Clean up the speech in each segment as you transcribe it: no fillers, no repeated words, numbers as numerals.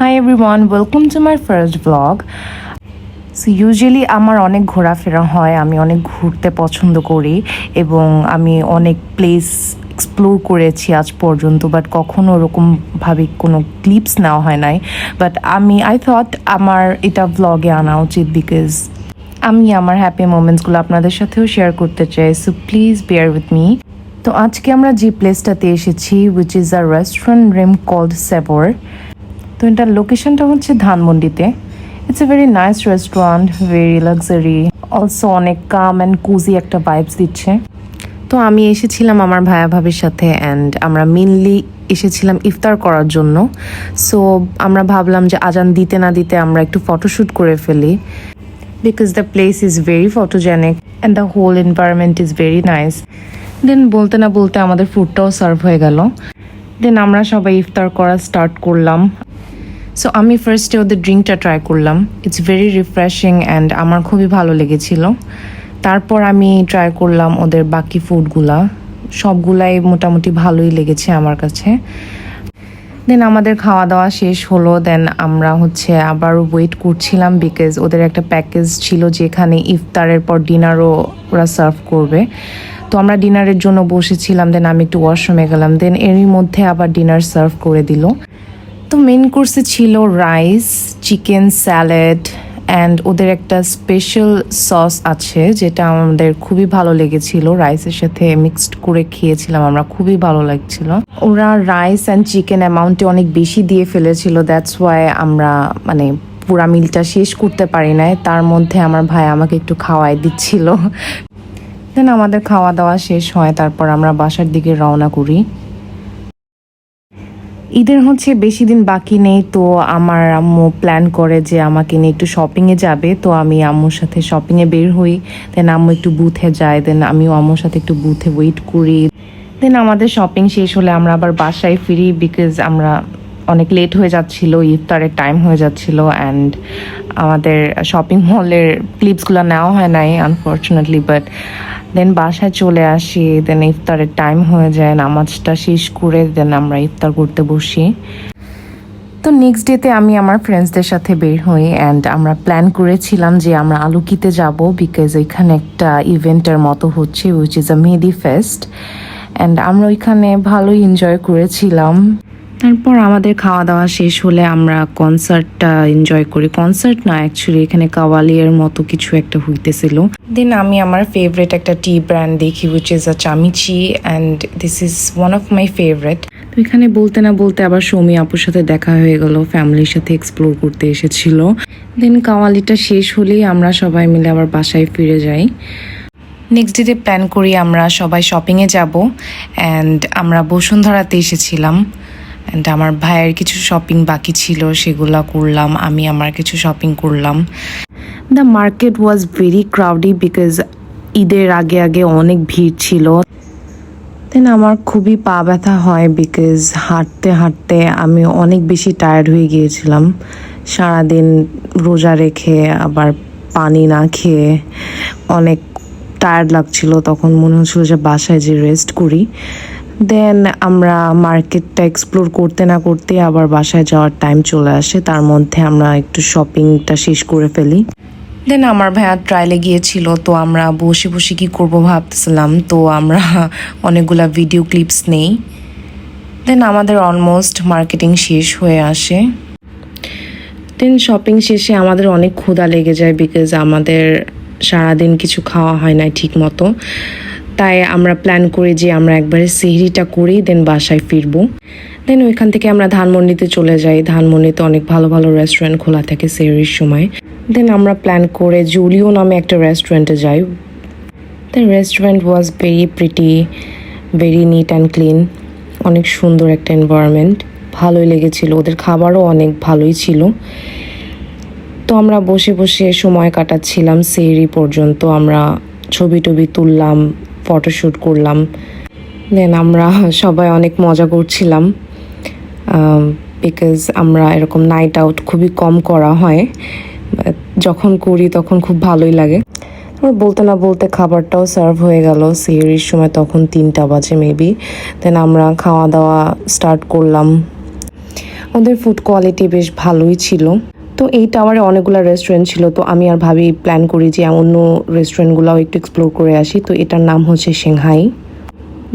Hi everyone, welcome to my first vlog. So usually আমার অনেক ঘোরাফেরা হয়, আমি অনেক ঘুরতে পছন্দ করি এবং আমি অনেক প্লেস এক্সপ্লোর করেছি আজ পর্যন্ত, বাট কখনো ওরকমভাবে কোনো ক্লিপস নেওয়া হয় নাই। বাট আই থট আমার এটা ভ্লগে আনা উচিত, বিকজ আমি আমার হ্যাপি মোমেন্টসগুলো আপনাদের সাথেও শেয়ার করতে চাই। So please bear with me. তো আজকে আমরা যে প্লেসটাতে এসেছি, which is a restaurant name called Savor. তো এটার লোকেশনটা হচ্ছে ধানমন্ডিতে। It's a very nice restaurant, very luxury, also অনেক কাম অ্যান্ড কুজি একটা ভাইবস দিচ্ছে। তো আমি এসেছিলাম আমার ভাইয়া ভাবির সাথে, অ্যান্ড আমরা মেনলি এসেছিলাম ইফতার করার জন্য। সো আমরা ভাবলাম যে আজান দিতে না দিতে আমরা একটু ফটোশ্যুট করে ফেলি, because the place is very photogenic and the whole environment is very nice. Then বলতে না বলতে আমাদের ফুডটাও সার্ভ হয়ে গেল। দেন আমরা সবাই ইফতার করা স্টার্ট করলাম। সো আমি ফার্স্টে ওদের ড্রিঙ্কটা ট্রাই করলাম। ইটস ভেরি রিফ্রেশিং অ্যান্ড আমার খুবই ভালো লেগেছিল। তারপর আমি ট্রাই করলাম ওদের বাকি ফুডগুলা, সবগুলাই মোটামুটি ভালোই লেগেছে আমার কাছে। দেন আমাদের খাওয়া দাওয়া শেষ হলো। দেন আমরা আবার ওয়েট করছিলাম, বিকজ ওদের একটা প্যাকেজ ছিল যেখানে ইফতারের পর ডিনারও ওরা সার্ভ করবে। তো আমরা ডিনারের জন্য বসেছিলাম। দেন আমি একটু ওয়াশরুমে গেলাম। দেন এরই মধ্যে আবার ডিনার সার্ভ করে দিল। তো মেন কোর্সে ছিল রাইস, চিকেন, স্যালাড অ্যান্ড ওদের একটা স্পেশাল সস আছে যেটা আমাদের খুবই ভালো লেগেছিল। রাইসের সাথে মিক্সড করে খেয়েছিলাম আমরা, খুবই ভালো লাগছিল। ওরা রাইস অ্যান্ড চিকেন অ্যামাউন্টে অনেক বেশি দিয়ে ফেলেছিল, দ্যাটস ওয়াই আমরা পুরা মিলটা শেষ করতে পারি নাই। তার মধ্যে আমার ভাই আমাকে একটু খাওয়াই দিচ্ছিল। দেন আমাদের খাওয়া দাওয়া শেষ হয়, তারপর আমরা বাসার দিকে রওনা করি। ঈদের বেশি দিন বাকি নেই। তো আমার আম্মু প্ল্যান করে যে আমাকে নিয়ে একটু শপিংয়ে যাবে। তো আমি আম্মুর সাথে শপিংয়ে বের হই। দেন আম্মু একটু বুথে যায়, দেন আমিও আম্মুর সাথে একটু বুথে ওয়েট করি। দেন আমাদের শপিং শেষ হলে আমরা আবার বাসায় ফিরি, বিকজ আমরা অনেক লেট হয়ে যাচ্ছিল, ইফতারের টাইম হয়ে যাচ্ছিল। অ্যান্ড আমাদের শপিং মলের ক্লিপসগুলো নেওয়া হয় নাই আনফর্চুনেটলি। বাট দেন বাসায় চলে আসি। দেন ইফতারের টাইম হয়ে যায়, নামাজটা শেষ করে দেন আমরা ইফতার করতে বসি। তো নেক্সট ডেতে আমি আমার ফ্রেন্ডসদের সাথে বের হই, অ্যান্ড আমরা প্ল্যান করেছিলাম যে আমরা আলুকিতে যাব, বিকজ ওইখানে একটা ইভেন্টের মতো হচ্ছে, which is a Mehedi fest. And আমরা ওইখানে ভালোই এনজয় করেছিলাম। তারপর আমাদের খাওয়া দাওয়া শেষ হলে আমরা কনসার্টটা এনজয় করি। কনসার্ট না, অ্যাকচুয়ালি এখানে কাওয়ালিয়ার মতো কিছু একটা হইতেছিল। দেন আমি আমার ফেভারিট একটা টি ব্র্যান্ড দেখি, উইচ ইজ আ চামিচি, and this is one of my favourite. তো এখানে বলতে না বলতে আবার সৌমি আপুর সাথে দেখা হয়ে গেল, ফ্যামিলির সাথে এক্সপ্লোর করতে এসেছিল। দেন কাওয়ালিটা শেষ হলেই আমরা সবাই মিলে আবার বাসায় ফিরে যাই। নেক্সট ডেতে প্ল্যান করি আমরা সবাই শপিংয়ে যাব, অ্যান্ড আমরা বসুন্ধরাতে এসেছিলাম। অ্যান্ড আমার ভাইয়ের কিছু শপিং বাকি ছিল, সেগুলো করলাম। আমি আমার কিছু শপিং করলাম। The market was very ক্রাউডি, because ঈদের আগে আগে অনেক ভিড় ছিল। দেন আমার খুবই পা ব্যথা হয়, বিকজ হাঁটতে হাঁটতে আমি অনেক বেশি টায়ার্ড হয়ে গিয়েছিলাম। সারাদিন রোজা রেখে আবার পানি না খেয়ে অনেক টায়ার্ড লাগছিল। তখন মনে হচ্ছিল যে বাসায় যে রেস্ট করি। দেন আমরা মার্কেটটা এক্সপ্লোর করতে না করতে আবার বাসায় যাওয়ার টাইম চলে আসে। তার মধ্যে আমরা একটু শপিংটা শেষ করে ফেলি। দেন আমার ভাইয়া ট্রায়ালে গিয়েছিল, তো আমরা বসে বসে কী করব ভাবতেছিলাম। তো আমরা অনেকগুলা ভিডিও ক্লিপস নেই। দেন আমাদের অলমোস্ট মার্কেটিং শেষ হয়ে আসে। দেন শপিং শেষে আমাদের অনেক ক্ষুধা লেগে যায়, বিকজ আমাদের সারাদিন কিছু খাওয়া হয় না ঠিক মতো। তাই আমরা প্ল্যান করি যে আমরা একবারে সেহরিটা করি, দেন বাসায় ফিরবো। দেন ওইখান থেকে আমরা ধানমন্ডিতে চলে যাই। ধানমন্ডিতে অনেক ভালো ভালো রেস্টুরেন্ট খোলা থাকে সেহরির সময়। দেন আমরা প্ল্যান করে জুলিও নামে একটা রেস্টুরেন্টে যাই। The restaurant was very pretty, very neat and clean, অনেক সুন্দর একটা এনভায়রনমেন্ট, ভালোই লেগেছিল। ওদের খাবারও অনেক ভালোই ছিল। তো আমরা বসে বসে সময় কাটাচ্ছিলাম সেহরি পর্যন্ত। আমরা ছবি টবি তুললাম, ফটোশ্যুট করলাম। দেন আমরা সবাই অনেক মজা করছিলাম, বিকজ আমরা এরকম নাইট আউট খুবই কম করা হয়, যখন করি তখন খুব ভালোই লাগে। তারপর বলতে না বলতে খাবারটাও সার্ভ হয়ে গেল সেহরির সময়, তখন 3টা বাজে মেবি। দেন আমরা খাওয়া দাওয়া স্টার্ট করলাম। ওদের ফুড কোয়ালিটি বেশ ভালোই ছিল। তো এই টাওয়ারে অনেকগুলো রেস্টুরেন্ট ছিল, তো আমি আর ভাবি প্ল্যান করি যে অন্য রেস্টুরেন্টগুলোও একটু এক্সপ্লোর করে আসি। তো এটার নাম হচ্ছে সিংহাই।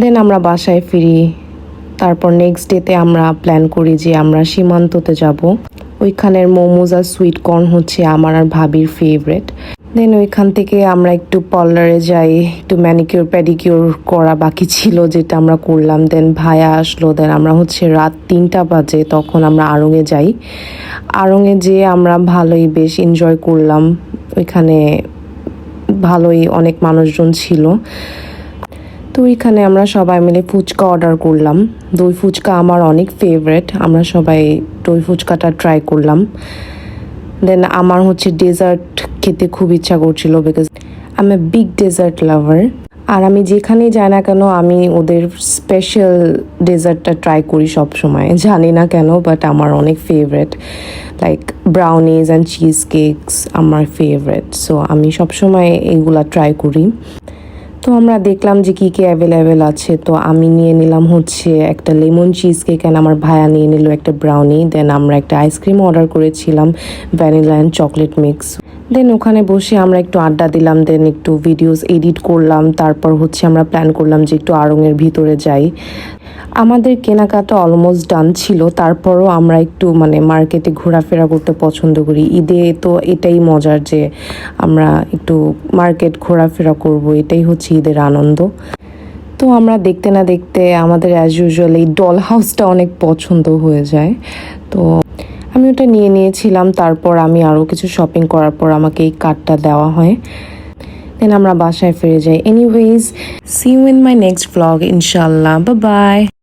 দেন আমরা বাসায় ফিরি। তারপর নেক্সট ডেতে আমরা প্ল্যান করি যে আমরা সীমান্ততে যাব। ওইখানের মোমোজ আর সুইট কর্ন হচ্ছে আমার আর ভাবির ফেভারেট। দেন ওইখান থেকে আমরা একটু পার্লারে যাই, একটু ম্যানিকিউর প্যাডিকিউর করা বাকি ছিল, যেটা আমরা করলাম। দেন ভাইয়া আসলো। দেন আমরা হচ্ছে রাত 3টা বাজে তখন আমরা আড়ংয়ে যাই। আড়ংয়ে যেয়ে আমরা ভালোই বেশ এনজয় করলাম। ওইখানে ভালোই অনেক মানুষজন ছিল। তো ওইখানে আমরা সবাই মিলে ফুচকা অর্ডার করলাম। দই ফুচকা আমার অনেক ফেভারেট। আমরা সবাই দই ফুচকাটা ট্রাই করলাম। দেন আমার হচ্ছে ডেজার্ট খেতে খুব ইচ্ছা করছিল, because I am a big dessert lover. আর আমি যেখানেই যাই না কেন আমি ওদের স্পেশাল ডেজার্টটা ট্রাই করি সব সময়, জানি না কেন, বাট আমার অনেক favourite. Like brownies and cheese cakes আমার ফেভারেট, সো আমি সবসময় এইগুলা ট্রাই করি। তো আমরা দেখলাম যে কী কী অ্যাভেলেবেল আছে। তো আমি নিয়ে নিলাম হচ্ছে একটা লেমন চিজ কেক, অ্যান্ড আমার ভাইয়া নিয়ে নিল একটা ব্রাউনি। দেন আমরা একটা আইসক্রিম অর্ডার করেছিলাম, ভ্যানিলা অ্যান্ড চকলেট মিক্স। দেন ওখানে বসে আমরা একটু আড্ডা দিলাম, দেন একটু ভিডিওস এডিট করলাম। তারপর হচ্ছে আমরা প্ল্যান করলাম যে একটু আড়ংয়ের ভিতরে যাই। আমাদের কেনাকাটা অলমোস্ট ডান ছিল, তারপরও আমরা একটু মার্কেটে ঘোরাফেরা করতে পছন্দ করি। ঈদে তো এটাই মজার যে আমরা একটু মার্কেট ঘোরাফেরা করব, এটাই হচ্ছে ঈদের আনন্দ। তো আমরা দেখতে না দেখতে আমাদের অ্যাজ ইউজুয়াল এই ডল হাউসটা অনেক পছন্দ হয়ে যায়। তো আমি ওটা নিয়ে নিয়েছিলাম। তারপর আমি আরও কিছু শপিং করার পর আমাকে এই কার্ডটা দেওয়া হয়। দেন আমরা বাসায় ফিরে যাই। Anyways, see you in my next blog ইনশাল্লাহ। Bye by.